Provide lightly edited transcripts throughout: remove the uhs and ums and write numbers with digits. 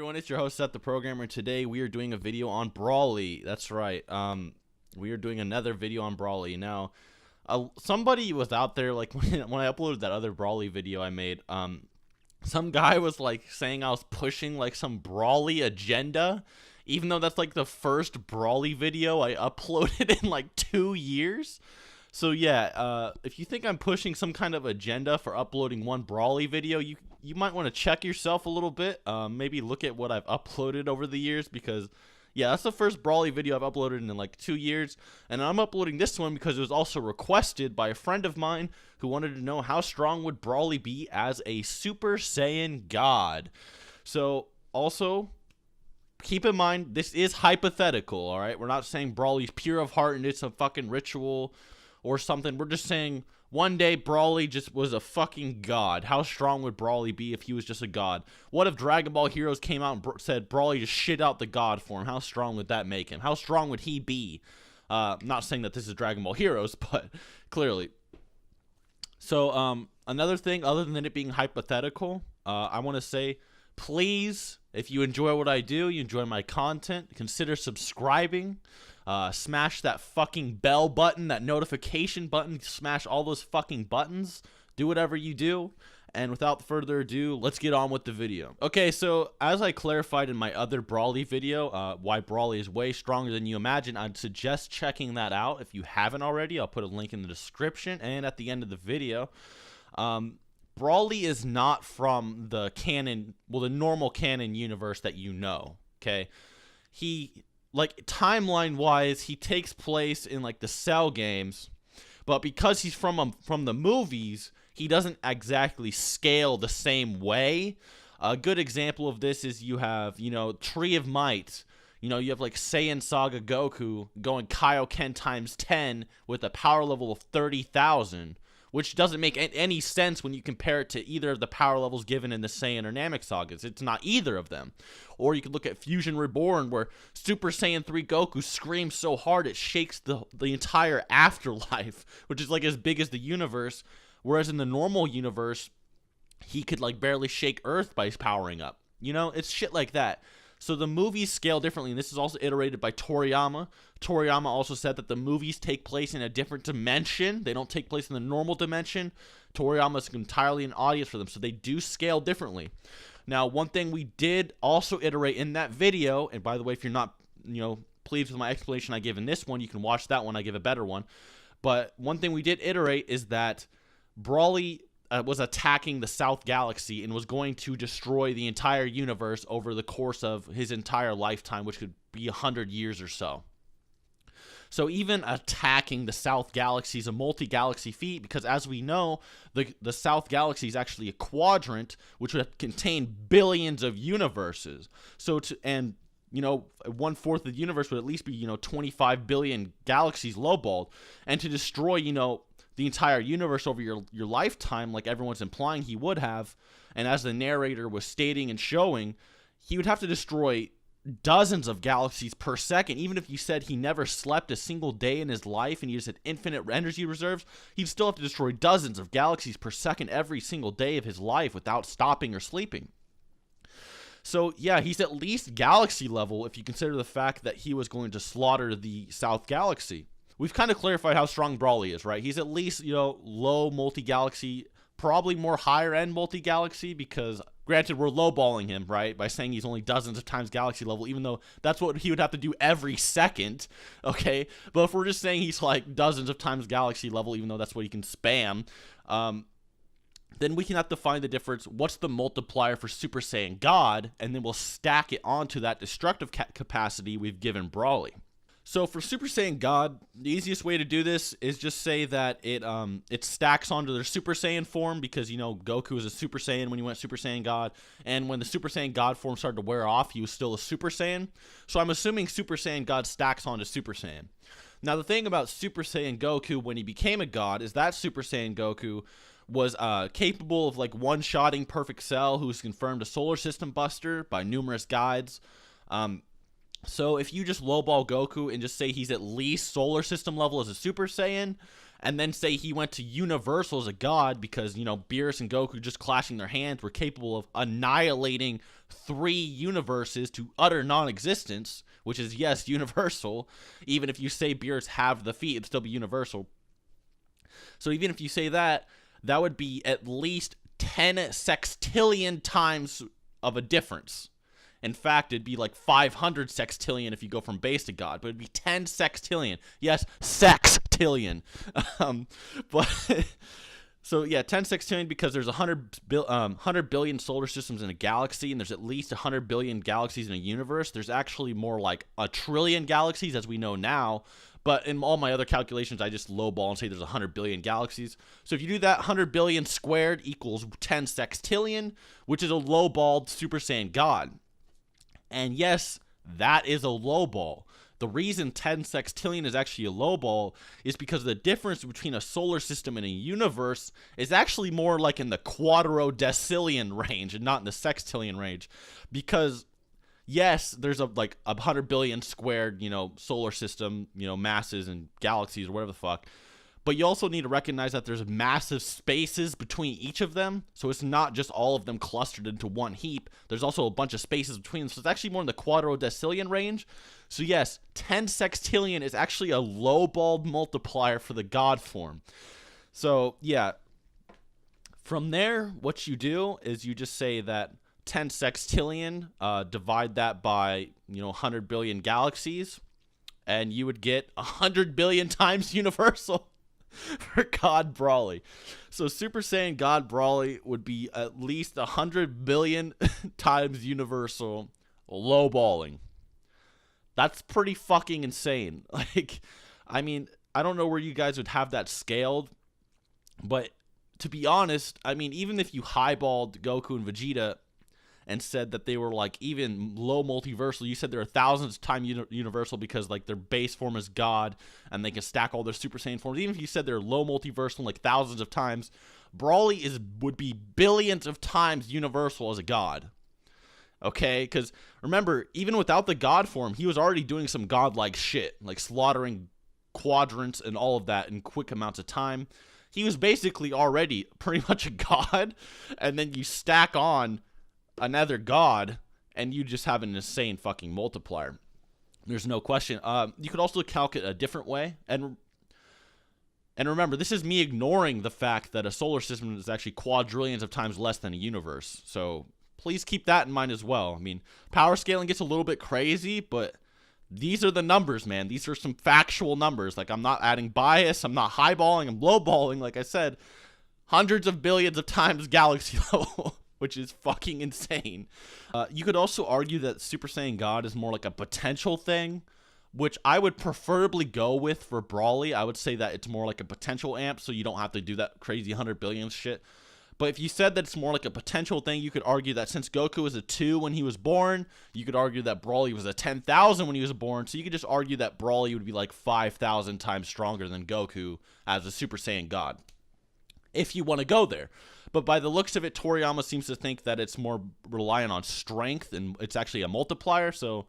everyone, it's your host Seth the Programmer. Today we are doing a video on Brawly. That's right. We are doing another video on Brawly. Now, somebody was out there, like when I uploaded that other Brawly video I made, some guy was like saying I was pushing like some Brawly agenda, even though that's like the first Brawly video I uploaded in like 2 years. So yeah, if you think I'm pushing some kind of agenda for uploading one Brawly video, you might want to check yourself a little bit. Maybe look at what I've uploaded over the years, because yeah, that's the first Brawly video I've uploaded in like 2 years, and I'm uploading this one because it was also requested by a friend of mine who wanted to know how strong would Brawly be as a Super Saiyan God. So also, keep in mind, this is hypothetical, alright? We're not saying Brawly's pure of heart and it's a fucking ritual or something. We're just saying one day Brawly just was a fucking god. How strong would Brawly be if he was just a god? What if Dragon Ball Heroes came out and said Brawly just shit out the god form? How strong would that make him? How strong would he be? Not saying that this is Dragon Ball Heroes, but clearly. So, another thing, other than it being hypothetical, I want to say, please, if you enjoy what I do, you enjoy my content, consider subscribing. Smash that fucking bell button, that notification button, smash all those fucking buttons, do whatever you do, and without further ado, let's get on with the video. Okay, so as I clarified in my other Brawly video, why Brawly is way stronger than you imagine, I'd suggest checking that out if you haven't already. I'll put a link in the description and at the end of the video. Brawly is not from the canon, well, the normal canon universe that you know, okay? Like, timeline-wise, he takes place in, like, the Cell games, but because he's from the movies, he doesn't exactly scale the same way. A good example of this is you have, you know, Tree of Might. You know, you have, like, Saiyan Saga Goku going Kaioken times 10 with a power level of 30,000, which doesn't make any sense when you compare it to either of the power levels given in the Saiyan or Namek sagas. It's not either of them. Or you could look at Fusion Reborn, where Super Saiyan 3 Goku screams so hard it shakes the entire afterlife, which is like as big as the universe, whereas in the normal universe, he could like barely shake Earth by powering up. You know, it's shit like that. So the movies scale differently, and this is also iterated by Toriyama. Toriyama also said that the movies take place in a different dimension. They don't take place in the normal dimension. Toriyama is entirely an audience for them, so they do scale differently. Now, one thing we did also iterate in that video, and by the way, if you're not, you know, pleased with my explanation I give in this one, you can watch that one. I give a better one. But one thing we did iterate is that Brawly was attacking the South Galaxy and was going to destroy the entire universe over the course of his entire lifetime, which could be 100 years or so. So even attacking the South Galaxy is a multi-galaxy feat, because as we know, the South Galaxy is actually a quadrant, which would contain billions of universes. So and you know, 1/4 of the universe would at least be, you know, 25 billion galaxies lowballed, and to destroy, you know, the entire universe over your lifetime, like everyone's implying he would have, and as the narrator was stating and showing, he would have to destroy dozens of galaxies per second. Even if you said he never slept a single day in his life and he just had infinite energy reserves, he'd still have to destroy dozens of galaxies per second every single day of his life without stopping or sleeping. So yeah, he's at least galaxy level if you consider the fact that he was going to slaughter the South Galaxy. We've kind of clarified how strong Brawly is, right? He's at least, you know, low multi-galaxy, probably more higher-end multi-galaxy, because, granted, we're lowballing him, right, by saying he's only dozens of times galaxy level, even though that's what he would have to do every second, okay? But if we're just saying he's, like, dozens of times galaxy level, even though that's what he can spam, then we can have to find the difference. What's the multiplier for Super Saiyan God? And then we'll stack it onto that destructive capacity we've given Brawly. So for Super Saiyan God, the easiest way to do this is just say that it stacks onto their Super Saiyan form, because, you know, Goku was a Super Saiyan when he went Super Saiyan God, and when the Super Saiyan God form started to wear off, he was still a Super Saiyan. So I'm assuming Super Saiyan God stacks onto Super Saiyan. Now the thing about Super Saiyan Goku when he became a god is that Super Saiyan Goku was capable of like one-shotting Perfect Cell, who's confirmed a solar system buster by numerous guides. So if you just lowball Goku and just say he's at least solar system level as a Super Saiyan, and then say he went to Universal as a god because, you know, Beerus and Goku just clashing their hands were capable of annihilating 3 universes to utter non-existence, which is, yes, universal. Even if you say Beerus halved the feat, it'd still be universal. So even if you say that, that would be at least 10 sextillion times of a difference. In fact, it'd be like 500 sextillion if you go from base to god, but it'd be 10 sextillion. Yes, sextillion. But so yeah, 10 sextillion because there's 100 billion solar systems in a galaxy, and there's at least 100 billion galaxies in a universe. There's actually more like a trillion galaxies as we know now. But in all my other calculations, I just lowball and say there's 100 billion galaxies. So if you do that, 100 billion squared equals 10 sextillion, which is a lowballed Super Saiyan God. And yes, that is a lowball. The reason 10 sextillion is actually a lowball is because the difference between a solar system and a universe is actually more like in the quadrodecillion range and not in the sextillion range. Because yes, there's like 100 billion squared, you know, solar system, you know, masses and galaxies or whatever the fuck. But you also need to recognize that there's massive spaces between each of them. So it's not just all of them clustered into one heap. There's also a bunch of spaces between them. So it's actually more in the quadrodecillion range. So yes, 10 sextillion is actually a lowballed multiplier for the god form. So yeah, from there, what you do is you just say that 10 sextillion, divide that by, you know, 100 billion galaxies, and you would get 100 billion times universal for God Brawly. So Super Saiyan God Brawly would be at least 100 billion times universal lowballing. That's pretty fucking insane. Like, I mean, I don't know where you guys would have that scaled, but to be honest, I mean, even if you highballed Goku and Vegeta and said that they were like even low multiversal, you said they're 1,000th time universal because like their base form is God and they can stack all their Super Saiyan forms. Even if you said they're low multiversal like thousands of times, Brawly would be billions of times universal as a god. Okay, because remember, even without the god form, he was already doing some godlike shit, like slaughtering quadrants and all of that in quick amounts of time. He was basically already pretty much a god, and then you stack on another god and you just have an insane fucking multiplier. There's no question. You could also calculate a different way, and remember, this is me ignoring the fact that a solar system is actually quadrillions of times less than a universe, so please keep that in mind as well. I mean, power scaling gets a little bit crazy, but these are the numbers, man. These are some factual numbers. Like, I'm not adding bias, I'm not highballing, I'm lowballing. Like I said, hundreds of billions of times galaxy level, which is fucking insane. You could also argue that Super Saiyan God is more like a potential thing, which I would preferably go with for Brawly. I would say that it's more like a potential amp, so you don't have to do that crazy 100 billion shit. But if you said that it's more like a potential thing, you could argue that since Goku was a 2 when he was born, you could argue that Brawly was a 10,000 when he was born. So you could just argue that Brawly would be like 5,000 times stronger than Goku as a Super Saiyan God, if you want to go there. But by the looks of it, Toriyama seems to think that it's more reliant on strength, and it's actually a multiplier. So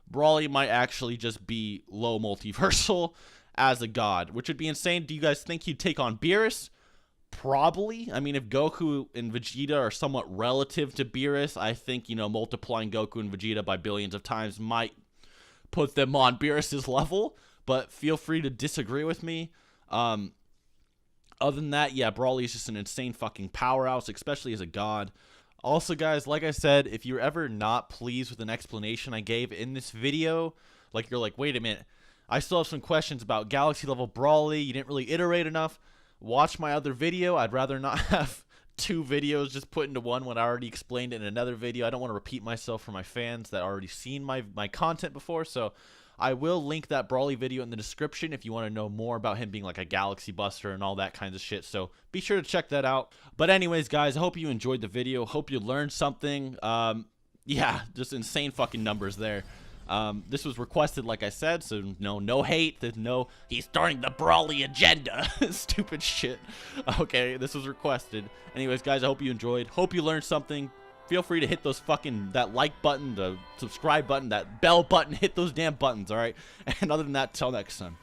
Brawly might actually just be low multiversal as a god, which would be insane. Do you guys think he'd take on Beerus? Probably. I mean, if Goku and Vegeta are somewhat relative to Beerus, I think, you know, multiplying Goku and Vegeta by billions of times might put them on Beerus's level, but feel free to disagree with me. Other than that, yeah, Brawly is just an insane fucking powerhouse, especially as a god. Also, guys, like I said, if you're ever not pleased with an explanation I gave in this video, like you're like, wait a minute, I still have some questions about galaxy level Brawly, you didn't really iterate enough, watch my other video. I'd rather not have 2 videos just put into one when I already explained it in another video. I don't want to repeat myself for my fans that already seen my content before, so I will link that Brawly video in the description if you want to know more about him being like a galaxy buster and all that kinds of shit, so be sure to check that out. But anyways, guys, I hope you enjoyed the video. Hope you learned something. Yeah, just insane fucking numbers there. This was requested, like I said, so no hate. There's no, he's starting the Brawly agenda. Stupid shit. Okay, this was requested. Anyways, guys, I hope you enjoyed. Hope you learned something. Feel free to hit those that like button, the subscribe button, that bell button. Hit those damn buttons, all right? And other than that, till next time.